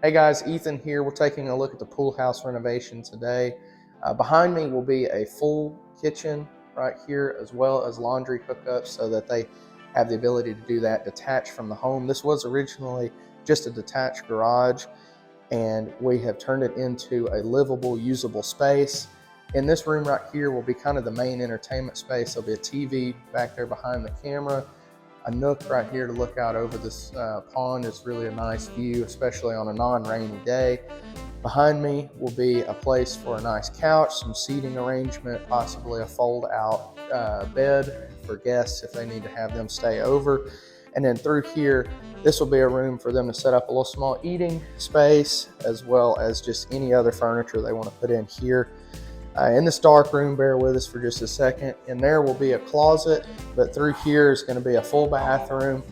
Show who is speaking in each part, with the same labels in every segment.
Speaker 1: Hey guys, Ethan here. We're taking a look at the pool house renovation today. Behind me will be a full kitchen right here, as well as laundry hookups so that they have the ability to do that detached from the home. This was originally just a detached garage, and we have turned it into a livable, usable space. In this room right here will be kind of the main entertainment space. There'll be a TV back there behind the camera. A nook right here to look out over this pond is really a nice view, especially on a non-rainy day. Behind me will be a place for a nice couch, some seating arrangement, possibly a fold-out bed for guests if they need to have them stay over. And then through here, this will be a room for them to set up a little small eating space, as well as just any other furniture they want to put in here. In this dark room, bear with us for just a second, and there will be a closet, but through here is going to be a full bathroom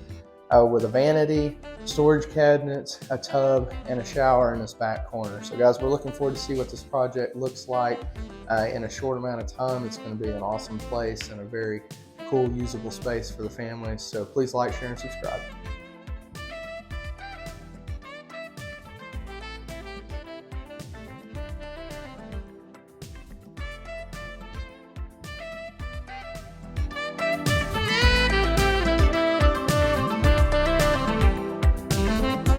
Speaker 1: with a vanity, storage cabinets, a tub, and a shower in this back corner. So guys, we're looking forward to see what this project looks like in a short amount of time. It's going to be an awesome place and a very cool, usable space for the families. So please like, share, and subscribe.